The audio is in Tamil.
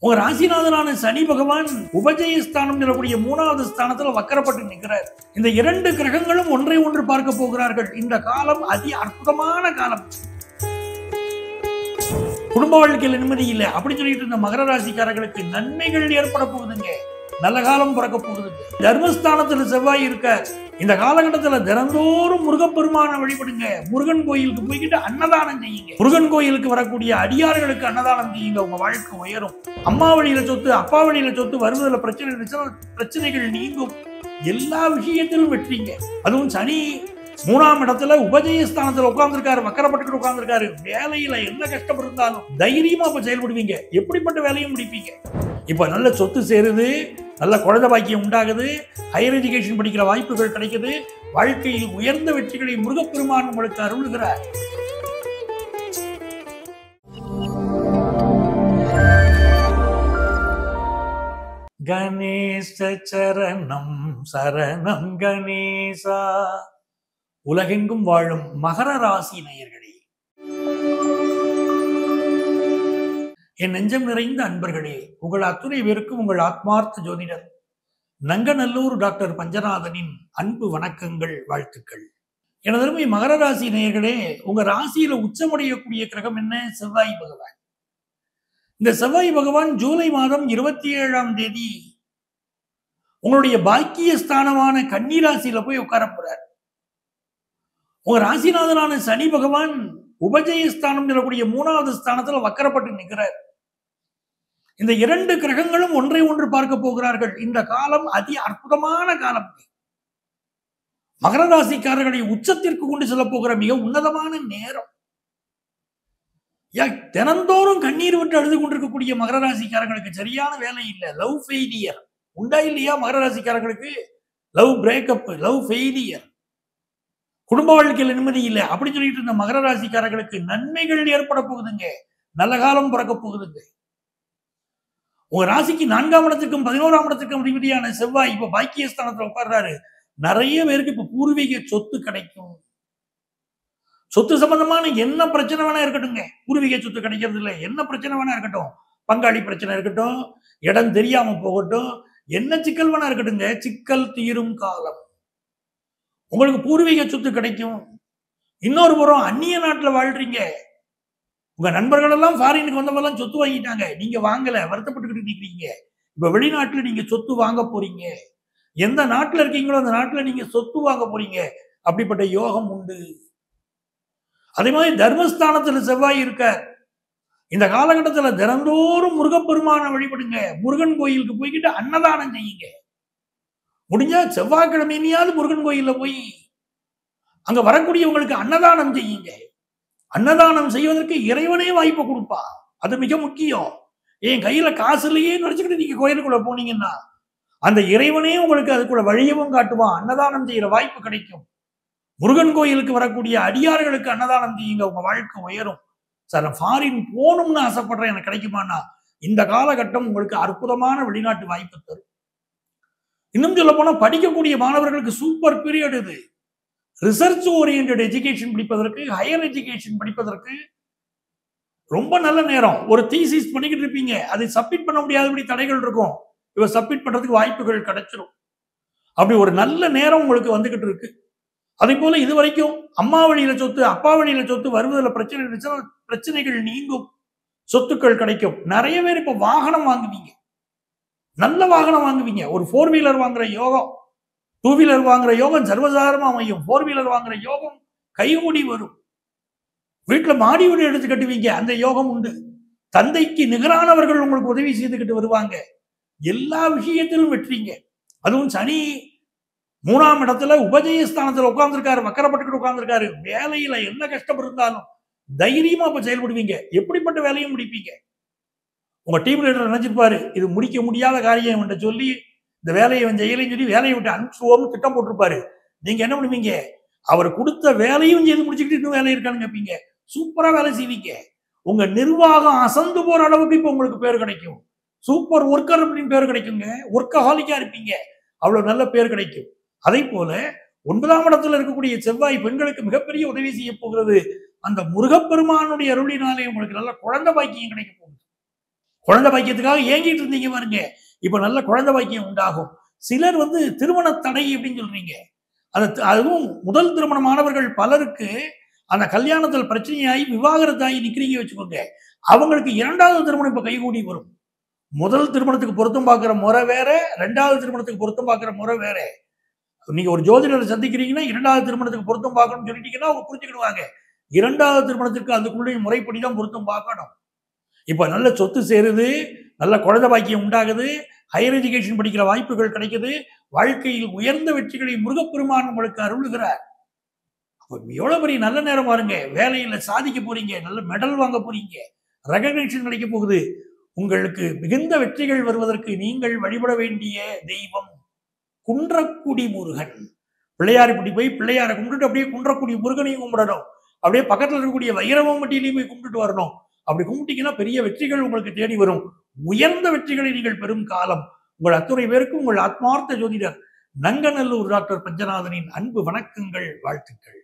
உங்க ராசிநாதனான சனி பகவான் உபஜயஸ்தானம் சொல்லக்கூடிய 3வது ஸ்தானத்துல வக்கரப்பட்டு நிற்கிறார். இந்த 2 கிரகங்களும் ஒன்றை ஒன்று பார்க்க போகிறார்கள். இந்த காலம் அதி அற்புதமான காலம். குடும்ப வாழ்க்கையில் நிம்மதி இல்லை அப்படி சொல்லிட்டு இந்த மகர ராசிக்காரர்களுக்கு நன்மைகள் ஏற்பட போகுதுங்க. நல்ல காலம் பிறக்க போகுதுங்க. தர்மஸ்தானத்துல செவ்வாய் இருக்க இந்த காலகட்டத்துல தினந்தோறும் முருகப்பெருமான வழிபடுங்க. முருகன் கோயிலுக்கு போய்கிட்டு அன்னதானம் செய்யுங்க. முருகன் கோயிலுக்கு வரக்கூடிய அடியார்களுக்கு அன்னதானம் செய்யுங்க. உங்க வாழ்க்கை உயரும். அம்மா வழியில சொத்து அப்பா வழியில சொத்து வருவதில் பிரச்சனைகள் நீங்கும். எல்லா விஷயத்திலும் வெற்றிங்க. அதுவும் சனி 3ஆம் இடத்துல உபஜயஸ்தானத்துல உட்கார்ந்துருக்காரு, வக்கரப்பட்டு உட்கார்ந்துருக்காரு. வேலையில என்ன கஷ்டம் இருந்தாலும் தைரியமா இப்ப செயல்படுவீங்க. எப்படிப்பட்ட வேலையும் முடிப்பீங்க. இப்ப நல்ல சொத்து சேருது, நல்ல குழந்தை பாக்கியம் உண்டாகுது, ஹையர் எஜுகேஷன் படிக்கிற வாய்ப்புகள் கிடைக்குது. வாழ்க்கையில் உயர்ந்த வெற்றிகளை முருகப்பெருமான் உங்களுக்கு அருளுகிறார். கணேச சரணம் சரணம் கணேசா. உலகெங்கும் வாழும் மகர ராசி நேயர்களே, என் நெஞ்சம் நிறைந்த அன்பர்களே, உங்கள் அத்துணை பேருக்கும் உங்கள் ஆத்மார்த்த ஜோதிடர் நங்கநல்லூர் டாக்டர் பஞ்சநாதனின் அன்பு வணக்கங்கள், வாழ்த்துக்கள். எனதருமை மகர ராசி நேயர்களே, உங்க ராசியில உச்சமடையக்கூடிய கிரகம் என்ன? செவ்வாய் பகவான். இந்த செவ்வாய் பகவான் ஜூலை மாதம் 27ஆம் தேதி உங்களுடைய பாக்கிய ஸ்தானமான கன்னி ராசியில போய் உட்கார போறார். உங்க ராசிநாதனான சனி பகவான் உபஜயஸ்தானம் சொல்லக்கூடிய 3வது ஸ்தானத்துல வக்கரப்பட்டு நிற்கிறார். இந்த 2 கிரகங்களும் ஒன்றை ஒன்று பார்க்க போகிறார்கள். இந்த காலம் அதி அற்புதமான காலம். மகர ராசிக்காரர்களை உச்சத்திற்கு கொண்டு செல்ல போகிற மிக உன்னதமான நேரம். தினந்தோறும் கண்ணீர் விட்டு அழுது கொண்டிருக்கக்கூடிய மகர ராசிக்காரர்களுக்கு சரியான வேலை இல்லை. லவ் ஃபெயிலியர் உண்டா இல்லையா? மகர ராசிக்காரர்களுக்கு லவ் பிரேக்கப், லவ் ஃபெயிலியர், குடும்ப வாழ்க்கையில் நிம்மதி இல்லை அப்படி சொல்லிட்டு இந்த மகர ராசிக்காரர்களுக்கு நன்மைகள் ஏற்பட போகுதுங்க. நல்ல காலம் பிறக்க போகுதுங்க. உங்க ராசிக்கு 4ஆம் இடத்துக்கும் 11ஆம் இடத்துக்கும் அதிபதியான செவ்வாய் இப்ப பாக்கியஸ்தானத்துல உட்கார்றாரு. நிறைய பேருக்கு இப்ப பூர்வீக சொத்து கிடைக்கும். சொத்து சம்பந்தமான என்ன பிரச்சனை வேணா இருக்கட்டுங்க, பூர்வீக சொத்து கிடைக்கிறது இல்லை. என்ன பிரச்சனை வேணா இருக்கட்டும், பங்காளி பிரச்சனை இருக்கட்டும், இடம் தெரியாம போகட்டும், என்ன சிக்கல் வேணா இருக்கட்டுங்க, சிக்கல் தீரும் காலம். உங்களுக்கு பூர்வீக சொத்து கிடைக்கும். இன்னொரு புறம் அந்நிய நாட்டுல வாழ்றீங்க, உங்க நண்பர்கள் எல்லாம் ஃபாரினுக்கு வந்தவெல்லாம் சொத்து வாங்கிட்டாங்க, நீங்க வாங்கல, வருத்தப்பட்டுக்கிட்டு நிக்கிறீங்க. இப்ப வெளிநாட்டுல நீங்க சொத்து வாங்க போறீங்க. எந்த நாட்டுல இருக்கீங்களோ அந்த நாட்டுல நீங்க சொத்து வாங்க போறீங்க. அப்படிப்பட்ட யோகம் உண்டு. அதே மாதிரி தர்மஸ்தானத்துல செவ்வாய் இருக்க இந்த காலகட்டத்துல தினந்தோறும் முருகப்பெருமான வழிபடுங்க. முருகன் கோயிலுக்கு போய்கிட்டு அன்னதானம் செய்யுங்க. முடிஞ்சா செவ்வாய்க்கிழமையாவது முருகன் கோயில்ல போய் அங்க வரக்கூடியவங்களுக்கு அன்னதானம் செய்யுங்க. அன்னதானம் செய்வதற்கு இறைவனே வாய்ப்பு கொடுப்பா. அது மிக முக்கியம். என் கையில காசு இல்லையே நினைச்சுக்கிட்டு நீங்க கோயிலுக்குள்ள போனீங்கன்னா அந்த இறைவனே உங்களுக்கு அதுக்குள்ள வழியவும் காட்டுவான். அன்னதானம் செய்யற வாய்ப்பு கிடைக்கும். முருகன் கோயிலுக்கு வரக்கூடிய அடியார்களுக்கு அன்னதானம் செய்யுங்க. உங்க வாழ்க்கை உயரும். சார், நான் ஃபாரின் போகணும்னு ஆசைப்படுறேன், எனக்கு கிடைக்குமானா இந்த காலகட்டம் உங்களுக்கு அற்புதமான வெளிநாட்டு வாய்ப்பு தரும். இன்னும் சொல்ல போனா படிக்கக்கூடிய மாணவர்களுக்கு சூப்பர் பீரியட் இது. ரிசர்ச் ஓரியன்ட் எஜுகேஷன் படிப்பதற்கு, ஹையர் எஜுகேஷன் படிப்பதற்கு ரொம்ப நல்ல நேரம். ஒரு தீசிஸ் பண்ணிக்கிட்டு இருப்பீங்க, அதை சப்மிட் பண்ண முடியாதபடி தடைகள் இருக்கும். இவ சப்மிட் பண்றதுக்கு வாய்ப்புகள் கிடைச்சிடும். அப்படி ஒரு நல்ல நேரம் உங்களுக்கு வந்துகிட்டு இருக்கு. அதே போல இது வரைக்கும் அம்மா வழியில சொத்து அப்பா வழியில சொத்து வருவதில் பிரச்சனைகள் நீங்கும். சொத்துக்கள் கிடைக்கும். நிறைய பேர் இப்ப வாகனம் வாங்குவீங்க, நல்ல வாகனம் வாங்குவீங்க. ஒரு 4 வீலர் வாங்குற யோகம், 2 வீலர் வாங்குற யோகம் சர்வசாதாரணமா அமையும். 4 வீலர் வாங்குற யோகம் கைகூடி வரும். வீட்டுல மாடி வீடு எடுத்து கட்டுவீங்க, அந்த யோகம் உண்டு. தந்தைக்கு நிகரானவர்கள் உங்களுக்கு உதவி செய்துக்கிட்டு வருவாங்க. எல்லா விஷயத்திலும் வெற்றிங்க. அதுவும் சனி 3ஆம் இடத்துல உபஜயஸ்தானத்துல உட்கார்ந்துருக்காரு, வக்கரப்பட்டு உட்கார்ந்துருக்காரு. வேலையில என்ன கஷ்டம் இருந்தாலும் தைரியமா இப்ப செயல்படுவீங்க. எப்படிப்பட்ட வேலையும் முடிப்பீங்க. உங்க டீம் லீடர் நினைச்சிருப்பாரு, இது முடிக்க முடியாத காரியம் என்று சொல்லி இந்த வேலையை செய்யலைன்னு சொல்லி வேலையை விட்டு அனுப்பிச்சுவோம்னு திட்டம் போட்டிருப்பாரு. நீங்க என்ன பண்ணுவீங்க? அவர் கொடுத்த வேலையும் செய்து முடிச்சுக்கிட்டு இன்னும் வேலை இருக்கான்னு கேட்பீங்க. சூப்பரா வேலை செய்வீங்க. உங்க நிர்வாகம் அசந்து போற அளவுக்கு இப்ப உங்களுக்கு பேர் கிடைக்கும். சூப்பர் ஒர்க்கர் அப்படின்னு பேர் கிடைக்குங்க. ஒர்க்கஹாலிக்கா இருப்பீங்க. அவ்வளவு நல்ல பேர் கிடைக்கும். அதே போல 9ஆம் இடத்துல இருக்கக்கூடிய செவ்வாய் பெண்களுக்கு மிகப்பெரிய உதவி செய்ய போகிறது. அந்த முருகப்பெருமானுடைய அருளினாலே உங்களுக்கு நல்ல குழந்தை பாக்கியம் கிடைக்க போகுது. குழந்தை பாக்கியத்துக்காக ஏங்கிட்டு இருந்தீங்க பாருங்க, இப்ப நல்ல குழந்தை பாக்கியம் உண்டாகும். சிலர் திருமண தடை அப்படின்னு சொல்றீங்க. அதுவும் முதல் திருமணமானவர்கள் பலருக்கு அந்த கல்யாணத்தில் பிரச்சனையாகி விவாகரத்தாகி நிக்கிறீங்க வச்சுக்கோங்க. அவங்களுக்கு இரண்டாவது திருமணம் இப்ப கைகூடி வரும். முதல் திருமணத்துக்கு பொருத்தம் பார்க்கிற முறை வேற, இரண்டாவது திருமணத்துக்கு பொருத்தம் பார்க்கிற முறை வேற. நீங்க ஒரு ஜோதிடரை சந்திக்கிறீங்கன்னா இரண்டாவது திருமணத்துக்கு பொருத்தம் பார்க்கணும்னு சொல்லிட்டீங்கன்னா அவங்க புரிஞ்சுக்கிடுவாங்க. இரண்டாவது திருமணத்துக்கு அதுக்குள்ளே முறைப்படி தான் பொருத்தம் பார்க்கணும். இப்ப நல்ல சொத்து சேருது, நல்ல குழந்தை பாக்கியம் உண்டாகுது, ஹையர் எஜுகேஷன் படிக்கிற வாய்ப்புகள் கிடைக்குது, வாழ்க்கையில் உயர்ந்த வெற்றிகளை முருகப்பெருமான் உங்களுக்கு அருளுகிறார். எவ்வளவு பெரிய நல்ல நேரம் பாருங்க. வேலையில சாதிக்க போறீங்க, நல்ல மெடல் வாங்க போறீங்க, ரெகக்னிஷன் கிடைக்க போகுது. உங்களுக்கு மிகுந்த வெற்றிகள் வருவதற்கு நீங்கள் வழிபட வேண்டிய தெய்வம் குன்றக்குடி முருகன். பிள்ளையார் இப்படி போய் பிள்ளையாரை கும்பிட்டுட்டு அப்படியே குன்றக்குடி முருகனையும் கும்பிடணும். அப்படியே பக்கத்துல இருக்கக்கூடிய வைரவம்பட்டியிலையும் போய் கும்பிட்டுட்டு வரணும். அப்படி கும்பிட்டீங்கன்னா பெரிய வெற்றிகள் உங்களுக்கு தேடி வரும். உயர்ந்த வெற்றிகளை நீங்கள் பெறும் காலம். உங்கள் அத்துணை பேருக்கும் உங்கள் ஆத்மார்த்த ஜோதிடர் நங்கநல்லூர் டாக்டர் பஞ்சநாதனின் அன்பு வணக்கங்கள், வாழ்த்துக்கள்.